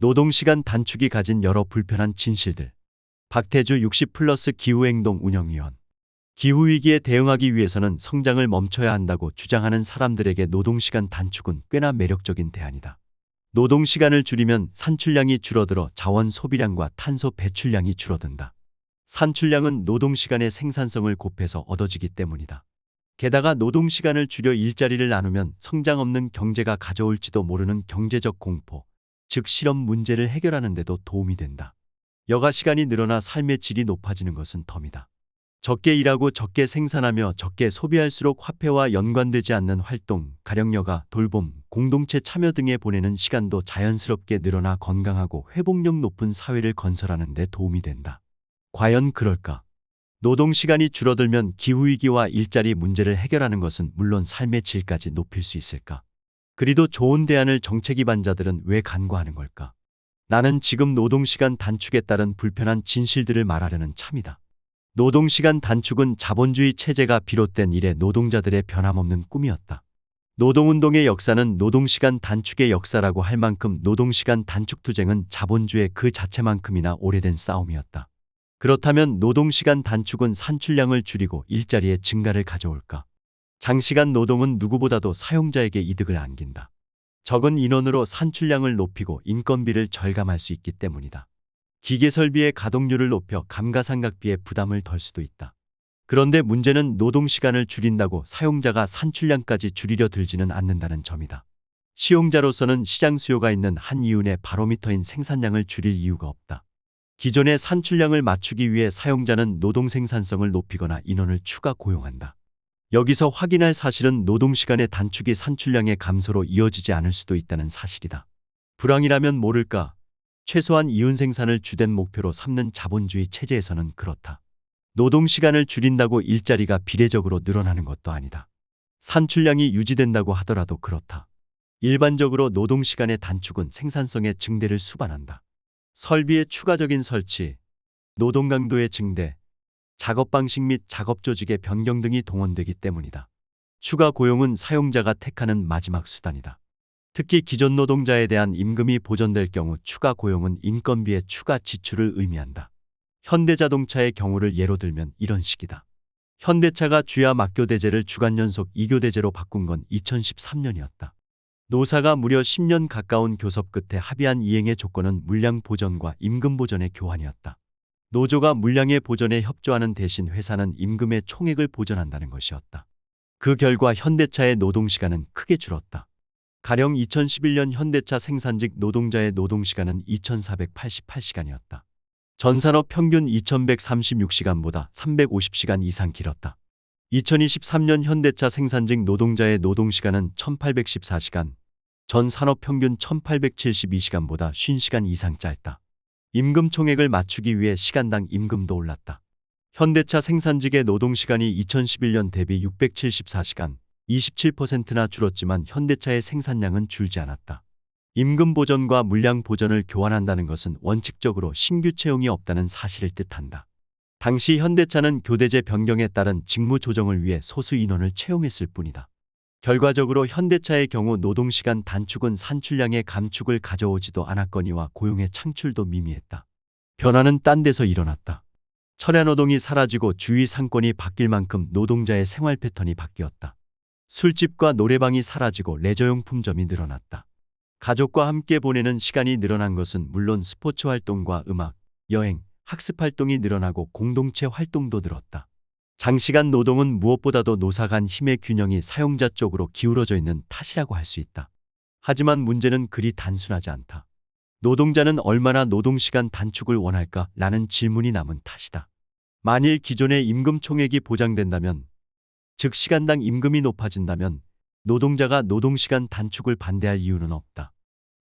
노동시간 단축이 가진 여러 불편한 진실들. 박태주 60+ 기후행동 운영위원. 기후위기에 대응하기 위해서는 성장을 멈춰야 한다고 주장하는 사람들에게 노동시간 단축은 꽤나 매력적인 대안이다. 노동시간을 줄이면 산출량이 줄어들어 자원 소비량과 탄소 배출량이 줄어든다. 산출량은 노동시간의 생산성을 곱해서 얻어지기 때문이다. 게다가 노동시간을 줄여 일자리를 나누면 성장 없는 경제가 가져올지도 모르는 경제적 공포, 즉 실업 문제를 해결하는 데도 도움이 된다. 여가 시간이 늘어나 삶의 질이 높아지는 것은 덤이다. 적게 일하고 적게 생산하며 적게 소비할수록 화폐와 연관되지 않는 활동, 가령 여가, 돌봄, 공동체 참여 등에 보내는 시간도 자연스럽게 늘어나 건강하고 회복력 높은 사회를 건설하는 데 도움이 된다. 과연 그럴까? 노동시간이 줄어들면 기후위기와 일자리 문제를 해결하는 것은 물론 삶의 질까지 높일 수 있을까? 그리도 좋은 대안을 정책 기반자들은 왜 간과하는 걸까? 나는 지금 노동시간 단축에 따른 불편한 진실들을 말하려는 참이다. 노동시간 단축은 자본주의 체제가 비롯된 이래 노동자들의 변함없는 꿈이었다. 노동운동의 역사는 노동시간 단축의 역사라고 할 만큼 노동시간 단축 투쟁은 자본주의 그 자체만큼이나 오래된 싸움이었다. 그렇다면 노동시간 단축은 산출량을 줄이고 일자리의 증가를 가져올까? 장시간 노동은 누구보다도 사용자에게 이득을 안긴다. 적은 인원으로 산출량을 높이고 인건비를 절감할 수 있기 때문이다. 기계설비의 가동률을 높여 감가상각비의 부담을 덜 수도 있다. 그런데 문제는 노동시간을 줄인다고 사용자가 산출량까지 줄이려 들지는 않는다는 점이다. 시용자로서는 시장 수요가 있는 한 이윤의 바로미터인 생산량을 줄일 이유가 없다. 기존의 산출량을 맞추기 위해 사용자는 노동 생산성을 높이거나 인원을 추가 고용한다. 여기서 확인할 사실은 노동시간의 단축이 산출량의 감소로 이어지지 않을 수도 있다는 사실이다. 불황이라면 모를까? 최소한 이윤 생산을 주된 목표로 삼는 자본주의 체제에서는 그렇다. 노동시간을 줄인다고 일자리가 비례적으로 늘어나는 것도 아니다. 산출량이 유지된다고 하더라도 그렇다. 일반적으로 노동시간의 단축은 생산성의 증대를 수반한다. 설비의 추가적인 설치, 노동 강도의 증대, 작업 방식 및 작업 조직의 변경 등이 동원되기 때문이다. 추가 고용은 사용자가 택하는 마지막 수단이다. 특히 기존 노동자에 대한 임금이 보전될 경우 추가 고용은 인건비의 추가 지출을 의미한다. 현대자동차의 경우를 예로 들면 이런 식이다. 현대차가 주야 막교대제를 주간연속 2교대제로 바꾼 건 2013년이었다. 노사가 무려 10년 가까운 교섭 끝에 합의한 이행의 조건은 물량 보전과 임금 보전의 교환이었다. 노조가 물량의 보전에 협조하는 대신 회사는 임금의 총액을 보전한다는 것이었다. 그 결과 현대차의 노동시간은 크게 줄었다. 가령 2011년 현대차 생산직 노동자의 노동시간은 2488시간이었다. 전산업 평균 2136시간보다 350시간 이상 길었다. 2023년 현대차 생산직 노동자의 노동시간은 1814시간, 전 산업 평균 1872시간보다 50시간 이상 짧다. 임금 총액을 맞추기 위해 시간당 임금도 올랐다. 현대차 생산직의 노동시간이 2011년 대비 674시간, 27%나 줄었지만 현대차의 생산량은 줄지 않았다. 임금 보전과 물량 보전을 교환한다는 것은 원칙적으로 신규 채용이 없다는 사실을 뜻한다. 당시 현대차는 교대제 변경에 따른 직무 조정을 위해 소수 인원을 채용했을 뿐이다. 결과적으로 현대차의 경우 노동시간 단축은 산출량의 감축을 가져오지도 않았거니와 고용의 창출도 미미했다. 변화는 딴 데서 일어났다. 철야노동이 사라지고 주위 상권이 바뀔 만큼 노동자의 생활 패턴이 바뀌었다. 술집과 노래방이 사라지고 레저용품점이 늘어났다. 가족과 함께 보내는 시간이 늘어난 것은 물론 스포츠 활동과 음악, 여행, 학습 활동이 늘어나고 공동체 활동도 늘었다. 장시간 노동은 무엇보다도 노사 간 힘의 균형이 사용자 쪽으로 기울어져 있는 탓이라고 할 수 있다. 하지만 문제는 그리 단순하지 않다. 노동자는 얼마나 노동시간 단축을 원할까? 라는 질문이 남은 탓이다. 만일 기존의 임금 총액이 보장된다면, 즉 시간당 임금이 높아진다면 노동자가 노동시간 단축을 반대할 이유는 없다.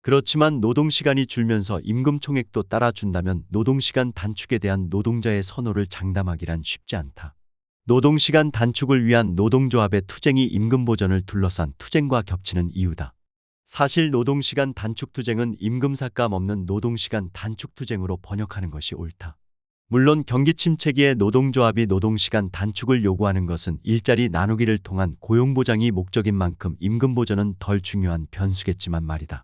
그렇지만 노동시간이 줄면서 임금 총액도 따라준다면 노동시간 단축에 대한 노동자의 선호를 장담하기란 쉽지 않다. 노동시간 단축을 위한 노동조합의 투쟁이 임금 보전을 둘러싼 투쟁과 겹치는 이유다. 사실 노동시간 단축 투쟁은 임금 삭감 없는 노동시간 단축 투쟁으로 번역하는 것이 옳다. 물론 경기 침체기에 노동조합이 노동시간 단축을 요구하는 것은 일자리 나누기를 통한 고용보장이 목적인 만큼 임금 보전은 덜 중요한 변수겠지만 말이다.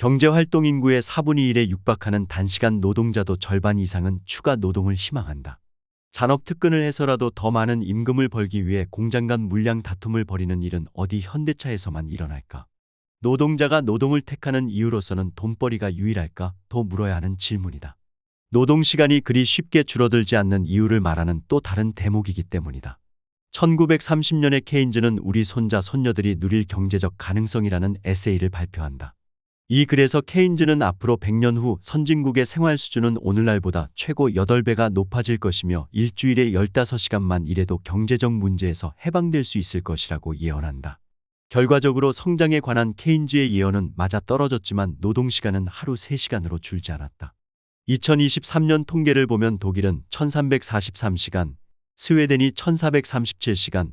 경제활동 인구의 4분의 1에 육박하는 단시간 노동자도 절반 이상은 추가 노동을 희망한다. 잔업 특근을 해서라도 더 많은 임금을 벌기 위해 공장 간 물량 다툼을 벌이는 일은 어디 현대차에서만 일어날까? 노동자가 노동을 택하는 이유로서는 돈벌이가 유일할까? 더 물어야 하는 질문이다. 노동시간이 그리 쉽게 줄어들지 않는 이유를 말하는 또 다른 대목이기 때문이다. 1930년에 케인즈는 우리 손자 손녀들이 누릴 경제적 가능성이라는 에세이를 발표한다. 이 글에서 케인즈는 앞으로 100년 후 선진국의 생활 수준은 오늘날보다 최고 8배가 높아질 것이며 일주일에 15시간만 일해도 경제적 문제에서 해방될 수 있을 것이라고 예언한다. 결과적으로 성장에 관한 케인즈의 예언은 맞아떨어졌지만 노동시간은 하루 3시간으로 줄지 않았다. 2023년 통계를 보면 독일은 1343시간, 스웨덴이 1437시간,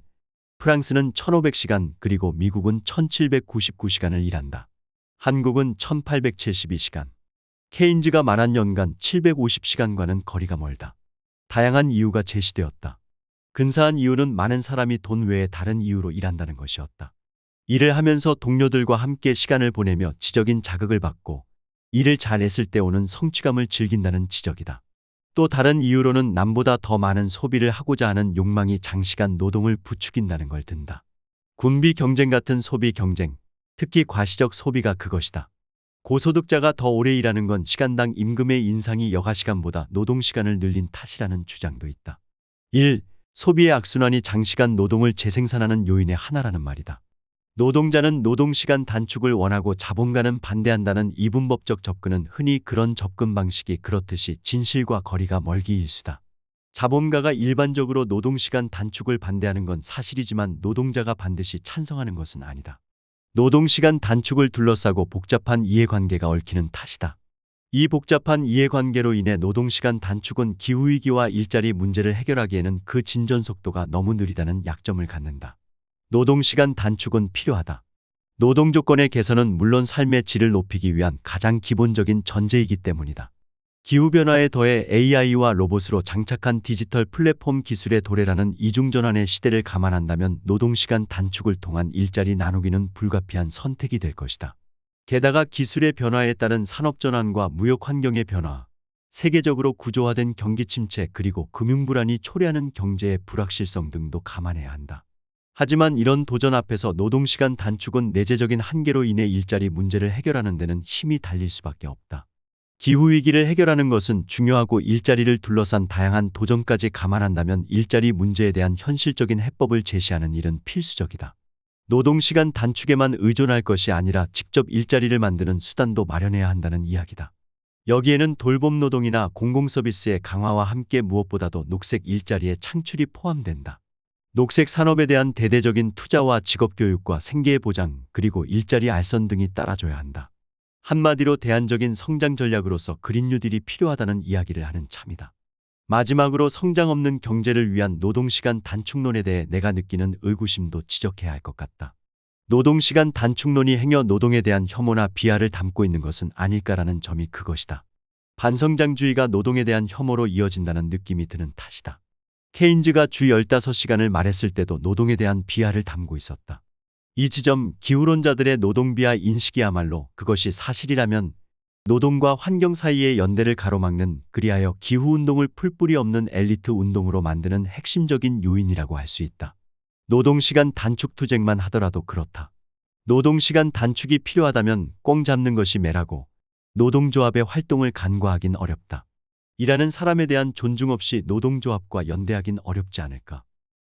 프랑스는 1500시간, 그리고 미국은 1799시간을 일한다. 한국은 1872시간. 케인즈가 말한 연간 750시간과는 거리가 멀다. 다양한 이유가 제시되었다. 근사한 이유는 많은 사람이 돈 외에 다른 이유로 일한다는 것이었다. 일을 하면서 동료들과 함께 시간을 보내며 지적인 자극을 받고 일을 잘했을 때 오는 성취감을 즐긴다는 지적이다. 또 다른 이유로는 남보다 더 많은 소비를 하고자 하는 욕망이 장시간 노동을 부추긴다는 걸 든다. 군비 경쟁 같은 소비 경쟁, 특히 과시적 소비가 그것이다. 고소득자가 더 오래 일하는 건 시간당 임금의 인상이 여가시간보다 노동시간을 늘린 탓이라는 주장도 있다. 1. 소비의 악순환이 장시간 노동을 재생산하는 요인의 하나라는 말이다. 노동자는 노동시간 단축을 원하고 자본가는 반대한다는 이분법적 접근은 흔히 그런 접근 방식이 그렇듯이 진실과 거리가 멀기 일수다. 자본가가 일반적으로 노동시간 단축을 반대하는 건 사실이지만 노동자가 반드시 찬성하는 것은 아니다. 노동시간 단축을 둘러싸고 복잡한 이해관계가 얽히는 탓이다. 이 복잡한 이해관계로 인해 노동시간 단축은 기후위기와 일자리 문제를 해결하기에는 그 진전 속도가 너무 느리다는 약점을 갖는다. 노동시간 단축은 필요하다. 노동조건의 개선은 물론 삶의 질을 높이기 위한 가장 기본적인 전제이기 때문이다. 기후변화에 더해 AI와 로봇으로 장착한 디지털 플랫폼 기술의 도래라는 이중전환의 시대를 감안한다면 노동시간 단축을 통한 일자리 나누기는 불가피한 선택이 될 것이다. 게다가 기술의 변화에 따른 산업전환과 무역환경의 변화, 세계적으로 구조화된 경기 침체 그리고 금융불안이 초래하는 경제의 불확실성 등도 감안해야 한다. 하지만 이런 도전 앞에서 노동시간 단축은 내재적인 한계로 인해 일자리 문제를 해결하는 데는 힘이 달릴 수밖에 없다. 기후위기를 해결하는 것은 중요하고 일자리를 둘러싼 다양한 도전까지 감안한다면 일자리 문제에 대한 현실적인 해법을 제시하는 일은 필수적이다. 노동시간 단축에만 의존할 것이 아니라 직접 일자리를 만드는 수단도 마련해야 한다는 이야기다. 여기에는 돌봄 노동이나 공공서비스의 강화와 함께 무엇보다도 녹색 일자리의 창출이 포함된다. 녹색 산업에 대한 대대적인 투자와 직업교육과 생계의 보장, 그리고 일자리 알선 등이 따라줘야 한다. 한마디로 대안적인 성장 전략으로서 그린 뉴딜이 필요하다는 이야기를 하는 참이다. 마지막으로 성장 없는 경제를 위한 노동시간 단축론에 대해 내가 느끼는 의구심도 지적해야 할 것 같다. 노동시간 단축론이 행여 노동에 대한 혐오나 비하를 담고 있는 것은 아닐까라는 점이 그것이다. 반성장주의가 노동에 대한 혐오로 이어진다는 느낌이 드는 탓이다. 케인즈가 주 15시간을 말했을 때도 노동에 대한 비하를 담고 있었다. 이 지점, 기후론자들의 노동비하 인식이야말로 그것이 사실이라면 노동과 환경 사이의 연대를 가로막는, 그리하여 기후운동을 풀뿌리 없는 엘리트 운동으로 만드는 핵심적인 요인이라고 할 수 있다. 노동시간 단축 투쟁만 하더라도 그렇다. 노동시간 단축이 필요하다면 꽁 잡는 것이 매라고 노동조합의 활동을 간과하긴 어렵다. 일하는 사람에 대한 존중 없이 노동조합과 연대하긴 어렵지 않을까.